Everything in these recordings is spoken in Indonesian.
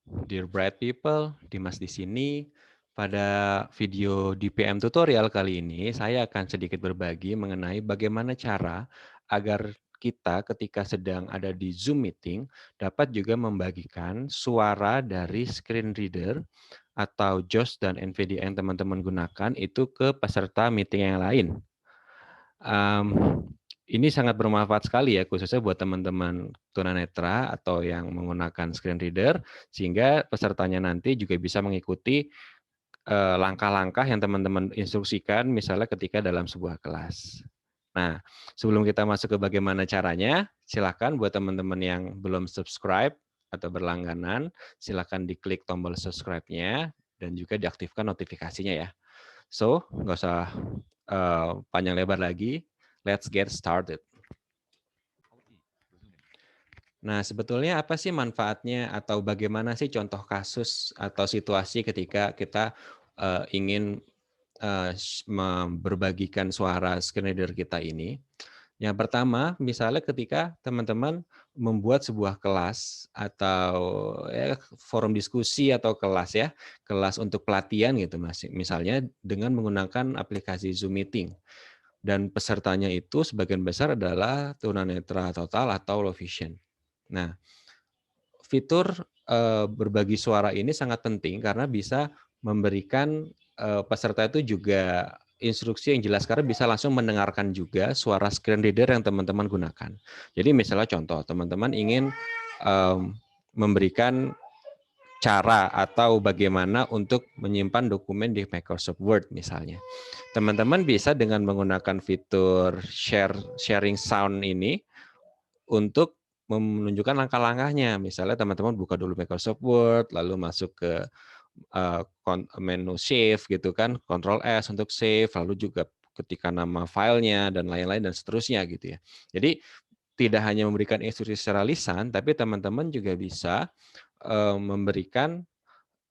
Dear bright people, Dimas di sini. Pada video DPM tutorial kali ini, saya akan sedikit berbagi mengenai bagaimana cara agar kita ketika sedang ada di Zoom meeting dapat juga membagikan suara dari screen reader atau JAWS dan NVDA yang teman-teman gunakan itu ke peserta meeting yang lain. Um, ini sangat bermanfaat sekali ya, khususnya buat teman-teman tunanetra atau yang menggunakan screen reader, sehingga pesertanya nanti juga bisa mengikuti langkah-langkah yang teman-teman instruksikan, misalnya ketika dalam sebuah kelas. Nah, sebelum kita masuk ke bagaimana caranya, silakan buat teman-teman yang belum subscribe atau berlangganan, silakan diklik tombol subscribe-nya dan juga diaktifkan notifikasinya ya. So, nggak usah panjang lebar lagi, let's get started. Nah, sebetulnya apa sih manfaatnya atau bagaimana sih contoh kasus atau situasi ketika kita ingin berbagikan suara screen reader kita ini? Yang pertama, misalnya ketika teman-teman membuat sebuah kelas atau ya, forum diskusi atau kelas ya, kelas untuk pelatihan gitu Mas. Misalnya dengan menggunakan aplikasi Zoom Meeting dan pesertanya itu sebagian besar adalah tunanetra total atau low vision. Nah, fitur berbagi suara ini sangat penting karena bisa memberikan peserta itu juga instruksi yang jelas karena bisa langsung mendengarkan juga suara screen reader yang teman-teman gunakan. Jadi misalnya contoh, teman-teman ingin memberikan cara atau bagaimana untuk menyimpan dokumen di Microsoft Word misalnya. Teman-teman bisa dengan menggunakan fitur sharing sound ini untuk menunjukkan langkah-langkahnya. Misalnya teman-teman buka dulu Microsoft Word, lalu masuk ke menu save gitu kan, Ctrl S untuk save, lalu juga ketika nama filenya dan lain-lain dan seterusnya gitu ya. Jadi tidak hanya memberikan instruksi secara lisan, tapi teman-teman juga bisa memberikan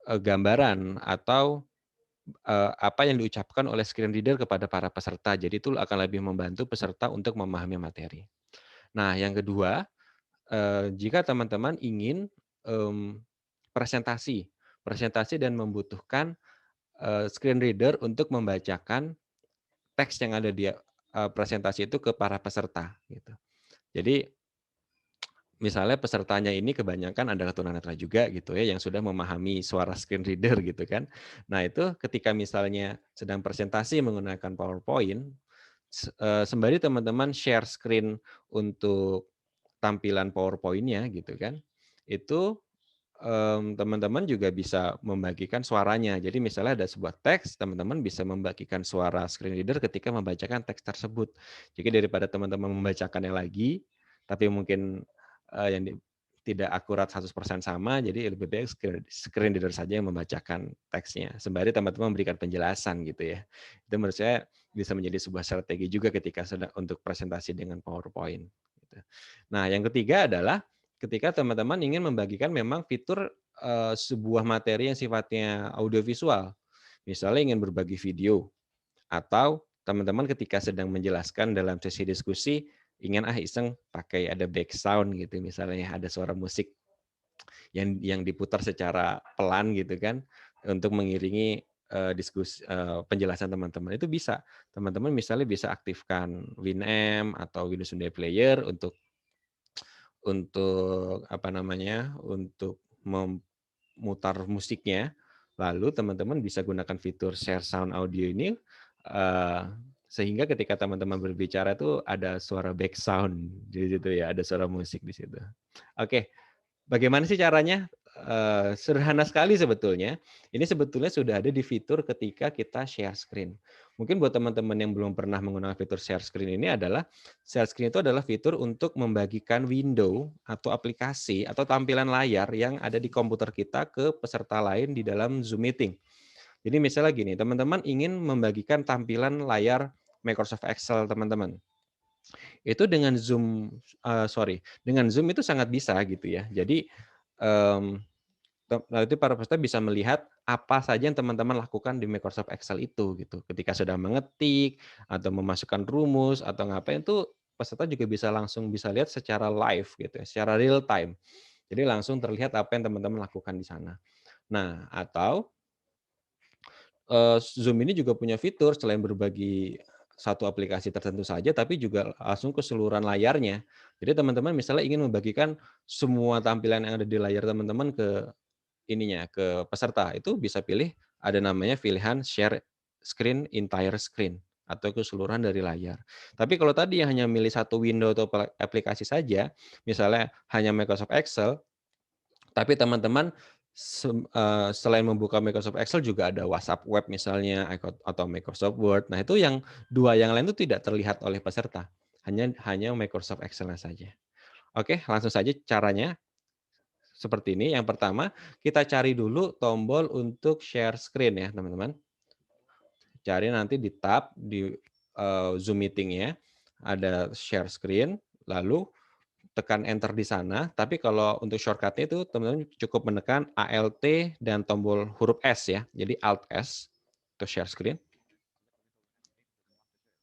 gambaran atau apa yang diucapkan oleh screen reader kepada para peserta. Jadi itu akan lebih membantu peserta untuk memahami materi. Nah, yang kedua, jika teman-teman ingin presentasi, presentasi dan membutuhkan screen reader untuk membacakan teks yang ada di presentasi itu ke para peserta gitu. Jadi misalnya pesertanya ini kebanyakan adalah tunanetra juga gitu ya, yang sudah memahami suara screen reader gitu kan. Nah itu ketika misalnya sedang presentasi menggunakan PowerPoint, sembari teman-teman share screen untuk tampilan PowerPoint-nya gitu kan, itu teman-teman juga bisa membagikan suaranya. Jadi misalnya ada sebuah teks, teman-teman bisa membagikan suara screen reader ketika membacakan teks tersebut. Jadi daripada teman-teman membacakannya lagi, tapi mungkin yang tidak akurat 100% sama, jadi lebih baik screen reader saja yang membacakan teksnya. Sembari teman-teman memberikan penjelasan gitu ya. Itu menurut saya bisa menjadi sebuah strategi juga ketika sedang untuk presentasi dengan PowerPoint. Gitu. Nah, yang ketiga adalah ketika teman-teman ingin membagikan memang fitur sebuah materi yang sifatnya audiovisual. Misalnya ingin berbagi video atau teman-teman ketika sedang menjelaskan dalam sesi diskusi ingin iseng pakai ada back sound gitu misalnya ada suara musik yang diputar secara pelan gitu kan untuk mengiringi diskusi penjelasan teman-teman itu bisa teman-teman misalnya bisa aktifkan Winamp atau Windows Media Player untuk apa namanya untuk memutar musiknya lalu teman-teman bisa gunakan fitur share sound audio ini sehingga ketika teman-teman berbicara itu ada suara back sound di situ ya ada suara musik di situ. Oke, bagaimana sih caranya? Sederhana sekali sebetulnya. Ini sebetulnya sudah ada di fitur ketika kita share screen. Mungkin buat teman-teman yang belum pernah menggunakan fitur share screen ini adalah share screen itu adalah fitur untuk membagikan window atau aplikasi atau tampilan layar yang ada di komputer kita ke peserta lain di dalam Zoom meeting. Jadi misalnya gini, teman-teman ingin membagikan tampilan layar Microsoft Excel teman-teman. Itu dengan Zoom dengan Zoom itu sangat bisa gitu ya. Jadi nanti para peserta bisa melihat apa saja yang teman-teman lakukan di Microsoft Excel itu gitu. Ketika sedang mengetik atau memasukkan rumus atau ngapain itu peserta juga bisa langsung bisa lihat secara live gitu ya, secara real time. Jadi langsung terlihat apa yang teman-teman lakukan di sana. Nah, atau Zoom ini juga punya fitur selain berbagi satu aplikasi tertentu saja, tapi juga langsung keseluruhan layarnya. Jadi teman-teman misalnya ingin membagikan semua tampilan yang ada di layar teman-teman ke ininya, ke peserta, itu bisa pilih ada namanya pilihan share screen, entire screen, atau keseluruhan dari layar. Tapi kalau tadi yang hanya milih satu window atau aplikasi saja, misalnya hanya Microsoft Excel, tapi teman-teman selain membuka Microsoft Excel juga ada WhatsApp Web misalnya atau Microsoft Word. Nah, itu yang dua yang lain itu tidak terlihat oleh peserta. Hanya Microsoft Excel-nya saja. Oke, langsung saja caranya seperti ini. Yang pertama, kita cari dulu tombol untuk share screen ya, teman-teman. Cari nanti di tab di Zoom meeting-nya ada share screen, lalu tekan enter di sana, tapi kalau untuk shortcut-nya itu teman-teman cukup menekan Alt dan tombol huruf S ya. Jadi Alt S untuk share screen.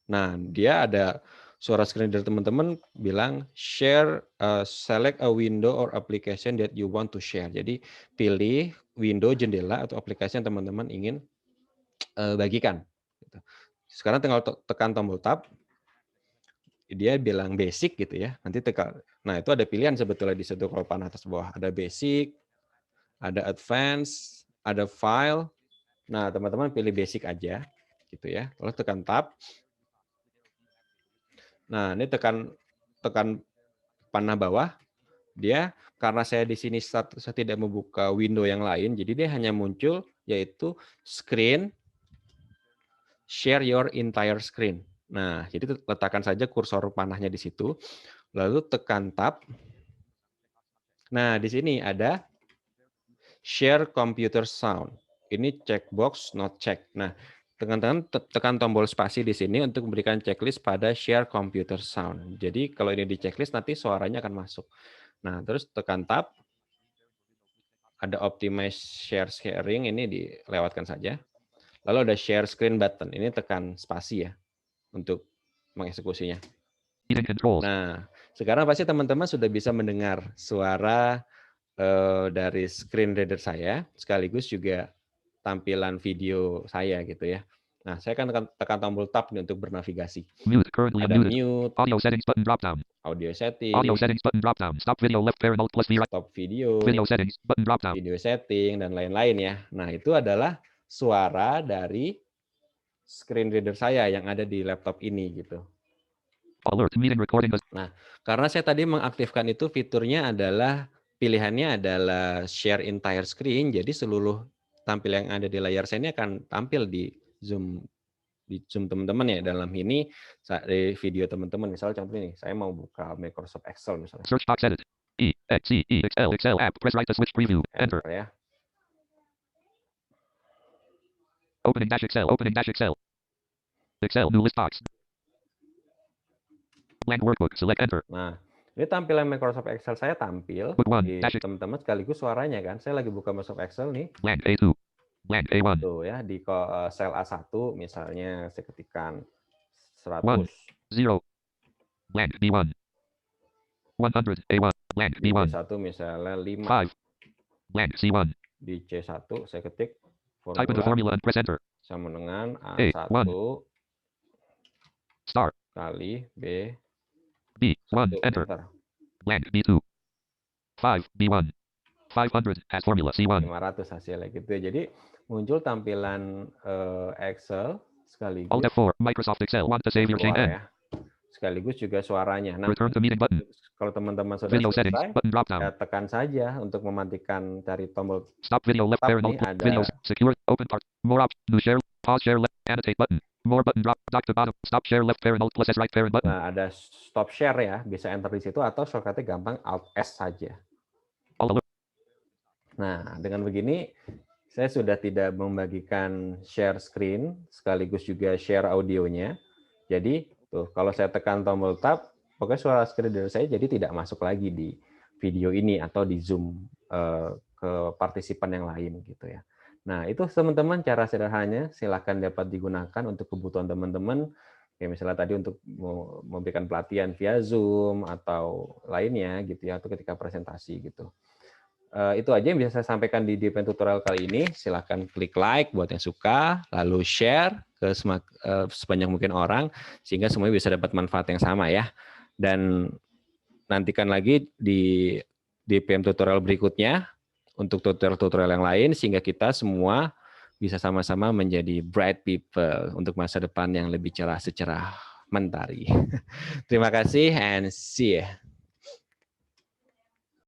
Nah, dia ada suara screen dari teman-teman bilang share, select a window or application that you want to share. Jadi pilih window, jendela atau aplikasi yang teman-teman ingin bagikan. Gitu. Sekarang tinggal tekan tombol tab, dia bilang basic gitu ya. Nanti tekan. Nah, itu ada pilihan sebetulnya di situ kalau panah atas bawah. Ada basic, ada advance, ada file. Nah, teman-teman pilih basic aja gitu ya. Lalu tekan tab. Nah, ini tekan tekan panah bawah, dia karena saya di sini saya tidak membuka window yang lain, jadi dia hanya muncul yaitu screen share your entire screen. Nah, jadi letakkan saja kursor panahnya di situ, lalu tekan tab. Nah, di sini ada share computer sound. Ini checkbox not check. Nah, tekan tombol spasi di sini untuk memberikan checklist pada share computer sound. Jadi kalau ini di checklist nanti suaranya akan masuk. Nah, terus tekan tab. Ada optimize share sharing, ini dilewatkan saja. Lalu ada share screen button. Ini tekan spasi ya untuk mengeksekusinya. Nah, sekarang pasti teman-teman sudah bisa mendengar suara dari screen reader saya, sekaligus juga tampilan video saya gitu ya. Nah, saya akan tekan tombol tab nih untuk bernavigasi. Ada mute, audio settings button drop down, audio setting, audio settings button drop down, stop video left parent alt plus V right, stop video, video settings button drop down, video setting, dan lain-lain ya. Nah, itu adalah suara dari screen reader saya yang ada di laptop ini gitu. alert meeting recording. Nah, karena saya tadi mengaktifkan itu fiturnya adalah pilihannya adalah share entire screen, jadi seluruh tampilan yang ada di layar saya ini akan tampil di Zoom teman-teman ya. Dalam ini di video teman-teman, misalnya contoh ini, saya mau buka Microsoft Excel misalnya. Search box edit. Excel app. Press right to switch preview. Enter. Ya. Opening dash Excel. Opening dash Excel. Excel new list box. Blank workbook. Select enter. Nah, ini tampilan Microsoft Excel saya tampil di teman-teman sekaligus suaranya kan. Saya lagi buka Microsoft Excel nih. Blank A2. Blank A1. Tuh ya, di sel A1 misalnya saya ketikkan 100. 0. Blank B1. 100 A1. Blank B1. Di C1 misalnya 5. 5. Blank C1. Di C1 saya ketik formula. Type into formula and press enter. Sama dengan A1 star kali B. B1 enter. Blank B2. 5 B1. 500 as formula C1. 500 hasilnya gitu ya. Jadi muncul tampilan Excel sekaligus Alt F4 Microsoft Excel want to save your change ya. Sekaligus juga suaranya. Nah, return to meeting button. Kalau teman-teman sudah video selesai, settings button drop down. Ya tekan saja untuk mematikan dari tombol stop video left parent alt video secure open part more option new share pause share left annotate button more button drop dock to bottom stop share left parent alt plus S right parent button. Nah, ada stop share ya, bisa enter di situ atau shortcutnya gampang Alt S saja. Nah, dengan begini saya sudah tidak membagikan share screen sekaligus juga share audionya. Jadi tuh kalau saya tekan tombol tab, pokoknya suara screen dari saya jadi tidak masuk lagi di video ini atau di Zoom ke partisipan yang lain gitu ya. Nah, itu teman-teman cara sederhananya, silakan dapat digunakan untuk kebutuhan teman-teman. Kayak misalnya tadi untuk memberikan pelatihan via Zoom atau lainnya gitu ya, atau ketika presentasi gitu. Itu aja yang bisa saya sampaikan di DPN tutorial kali ini. Silahkan klik like buat yang suka, lalu share ke sebanyak mungkin orang, sehingga semuanya bisa dapat manfaat yang sama ya. Dan nantikan lagi di DPM tutorial berikutnya untuk tutorial-tutorial yang lain, sehingga kita semua bisa sama-sama menjadi bright people untuk masa depan yang lebih cerah secerah mentari. Terima kasih and see you.